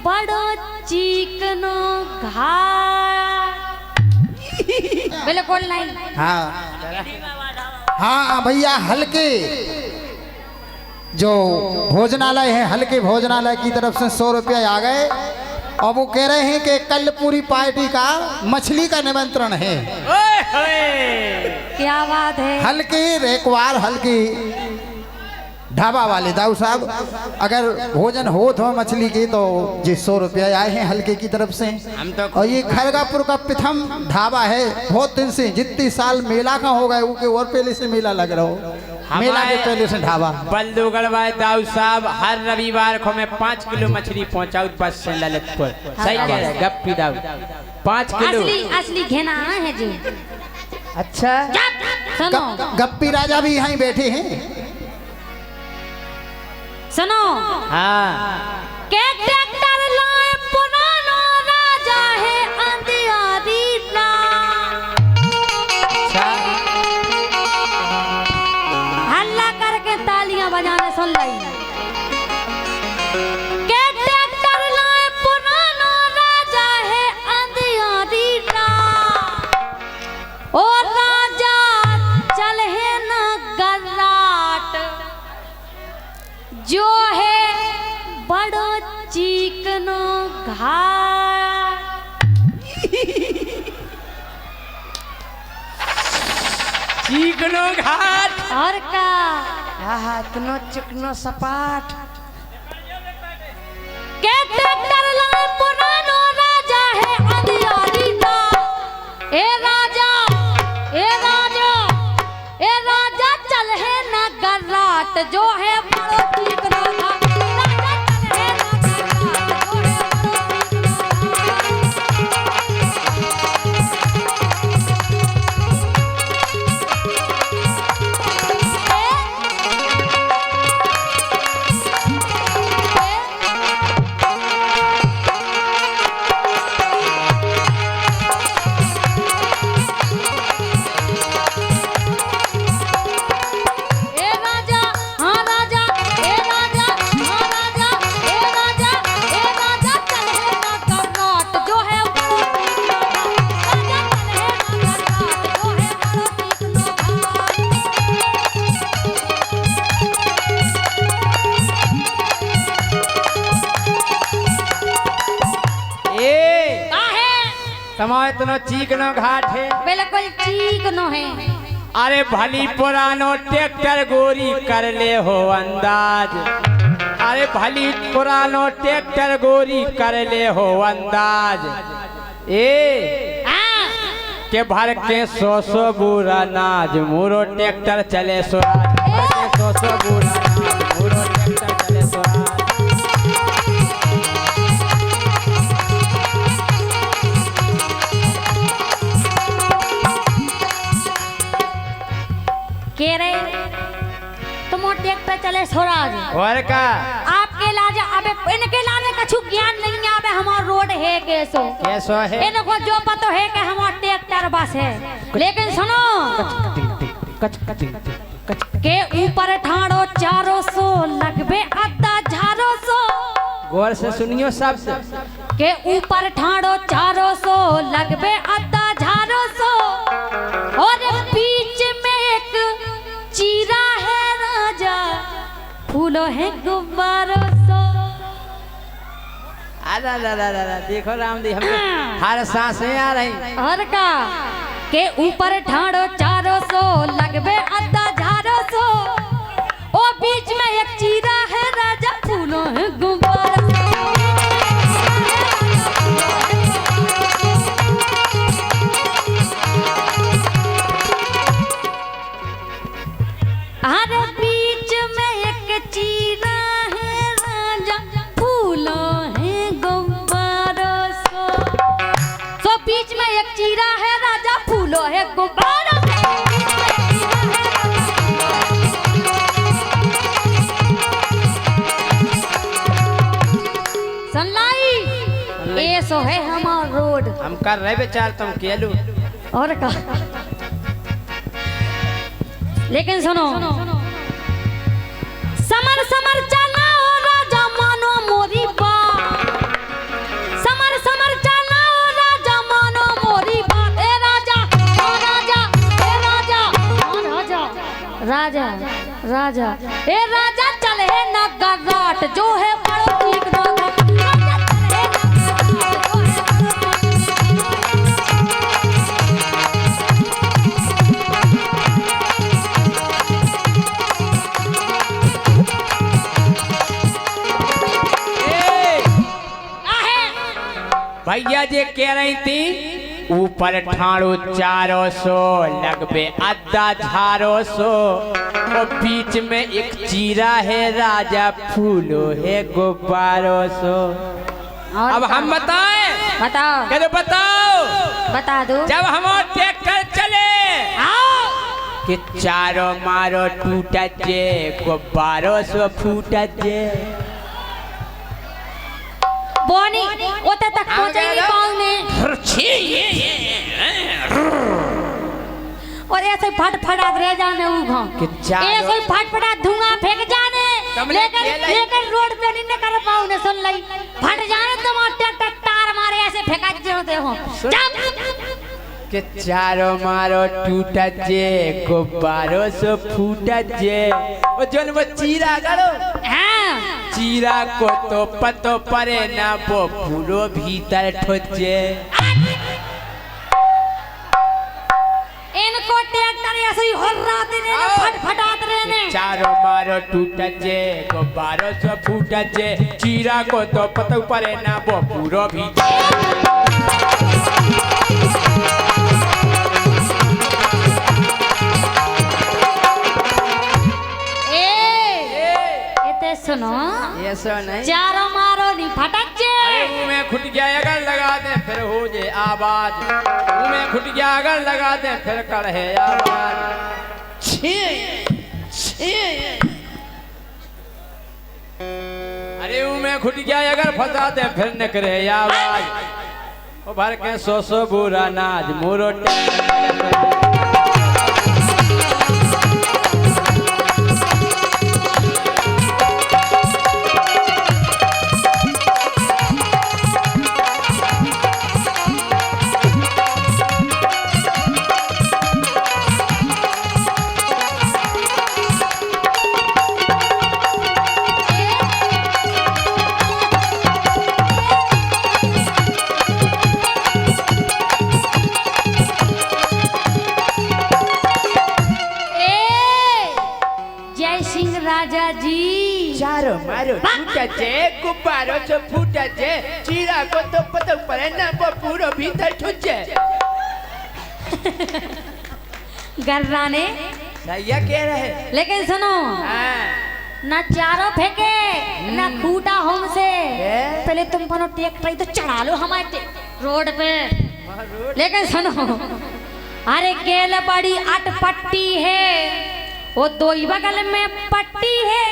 बड़ो चिकनो घाट। बिल्कुल नहीं। हाँ भैया, हल्के जो भोजनालय है, हल्के भोजनालय की तरफ से 100 रुपया आ गए। और वो कह रहे हैं कि कल पूरी पार्टी का मछली का निमंत्रण है। क्या बात है। हल्के रेकवार हल्की ढाबा वाले दाऊ साहब, अगर भोजन हो तो मछली की तो जी 100 रुपया आए हैं हल्के की तरफ से। और ये खरगापुर का प्रथम ढाबा है, बहुत दिन से, जितनी साल मेला का हो गए उसके और पहले से मेला लग रहा हो, मेला के पहले से ढाबा। बल्लूगढ़ दाऊ साहब हर रविवार को मैं 5 किलो मछली पहुंचाऊ बस से ललितपुर। सही कह रहे गप्पी दाऊ, 5 किलो असली घेना है जी। अच्छा सुनो, गप्पी राजा भी यहीं बैठे हैं। सुनो, हाँ के ट्रैक्टर लाए पुरानो राजा है अंधियारी रात। हल्ला करके तालियां बजाने सुन ली। के ट्रैक्टर लाए पुरानो राजा है अंधियारी रात। ओ राजा चल है न गराट, जो है बड़ो चिकनो घाट। चिकनो घाट और का इतनो चिकनो सपाट। के ट्रैक्टर लाए पुरानो राजा है अंधियारी रात। ए राजा, ए राजा, ए राजा चल है न गराट, जो है बड़ो चिकनो घाट। इतना चिकनो घाट है, बिल्कुल चिकनो है। अरे भली पुरानो ट्रैक्टर गोरी कर ले हो अंदाज। अरे भली पुरानो ट्रैक्टर गोरी कर ले हो अंदाज। ए के भर के 100 बुरा नाज, मुरो ट्रैक्टर चले स्वराज। भर के 100 बुरा नाज, मुरो ट्रैक्टर चले स्वराज। के रे तुम ट्रैक्टर चले स्वराज और का आपके लाजे अबे इनके लाने कछु ज्ञान नहीं है। अबे हमार रोड है कैसो है इनको जो पता है कि हमार ट्रैक्टर बस है। लेकिन सुनो के ऊपर ठाड़ो 400 लगबे अद्दा 400। गौर से सुनियो सब के ऊपर ठाड़ो 400 लगबे अद्दा 400। और बीच में एक चीरा है राजा, फूलों है गुब्बारों सो। देखो रामदी हमें हर सांसें आ रही। और का के ऊपर ठाड़ो 400 लगबे अद्दा 400। ओ बीच में एक चीरा है राजा, फूलों है गुब्बारों। अरे बीच में एक चीरा है राजा, फूलों है गुब्बारों सो। बीच में एक चीरा है राजा, फूलों है गुब्बारों। सनलाई ये सो है हमार रोड। हम कर रहे बेचार तुम केलू और का। लेकिन सुनो, समर समर चलाओ राजा मानो मोरी बात। राजा ए राजा चले न गर्राट जो है बड़ो ठीक न राजा चले भैया जी कह रही थी ऊपर ठाणो 400 लगभे अद्धा 400 और बीच में एक चीरा है राजा फूलो है गुब्बारों सो। अब हम बताएं बताओ क्या बताओ बता दो जब हम ट्रैक्टर चले आओ कि चारों मारो टूट जे गुब्बारों सो फूट जे बोनी ओते तक पहुंचे नहीं पाऊंगे और ऐसे फटफटात रह जाने ऐसे फटफटात धुआं फेंक जाने लेकर रोड पे नहीं कर पाऊंगे सुन लई फट जाने तुम ट्रैक्टर टार मारे ऐसे फेंका देते हो कि चारों मारो टूट जे गुब्बारों से फूट जे ओ जोन वो चीरा करो चीरा को तो पतो परे ना वो पूरो भीतर ठोजे इनको ट्रैक्टर ऐसे ही हर्राते रहने फटफटाते रहने चारों मारो टूट जे गुब्बारों से फूट जे चीरा को तो पतो परे ना वो पूरो भीतर सुनो ये सो नहीं चारों मारो नहीं फटक जे मुंह में खुट गया अगर लगा दे फिर हो जे आवाज मुंह में खुट गया अगर लगा दे फिर कढ़े आवाज छी छी अरे मुंह में खुट गया अगर फंसा दे फिर निकले आवाज ओ भर के सो बुरा नाज मोरो चारों मारो फूटा जे गुब्बारों से फूटा जे चीरा को तो पता पड़े ना वो पूरा भीतर ठुजे गर्राने सैया कह रहे लेकिन सुनो ना चारों फेंके ना फूटा हमसे पहले तुम बनो ट्रैक्टर तो चढ़ा लो हमारे रोड पे लेकिन सुनो अरे गेल बड़ी अटपट्टी है वो दो ही बगल में पट्टी है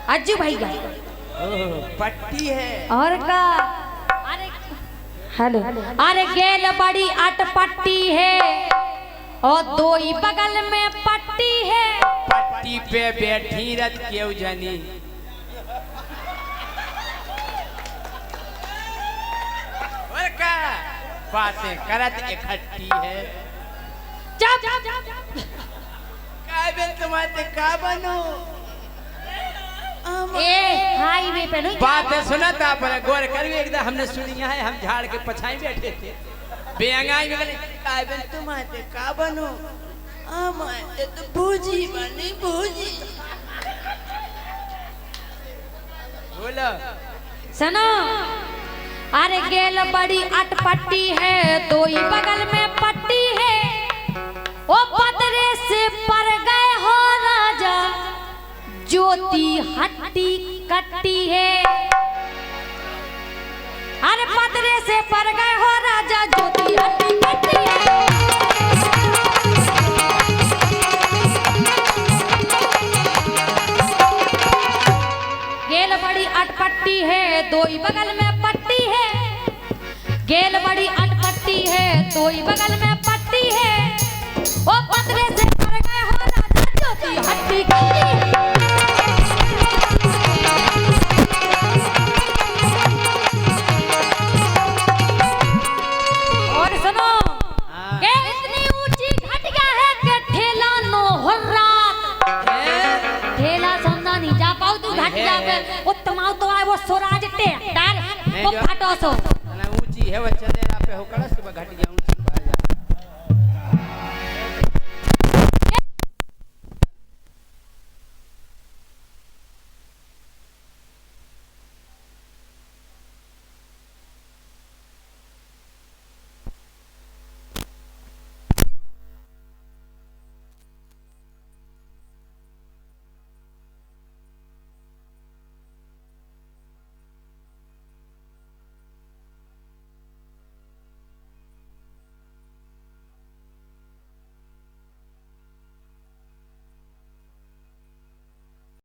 अज्जू भैया पट्टी है और का अरे हेलो अरे गेल बड़ी अटपट्टी है और दो ही बगल में पट्टी है पट्टी पे बैठी रत क्यों जानी और का बातें करत इकट्ठी है काबिल तुम्हारे का बनो हाईवे पे नहीं बात सुना था पर गौर करिए एकदम हमने सुनी है हम झाड़ के पछाई बैठे थे बेंगाई में गले काबिल तुम्हारे का बनो हमारे तो भूजी बनी भूजी बोलो सुनो अरे गेल बड़ी अटपट्टी है दो ही बगल में पट्टी है ओ पतरे से पर गए हो राजा ज्योति हट्टी कट्टी है अरे पतरे से पर गए हो राजा ज्योति हट्टी कट्टी है गेल बड़ी अटपट्टी है दो ही बगल में पट्टी है गेल बड़ी अटपट्टी है दो ही बगल में पट्टी है ओ पतरे से पर गए हो राजा ज्योति हट्टी कट्टी है इतनी ऊंची घटिया है कि ठेला नो हो रात को फाटो सो ऊंची है वो चलेरा पे हो कलस के घट गया ऊंची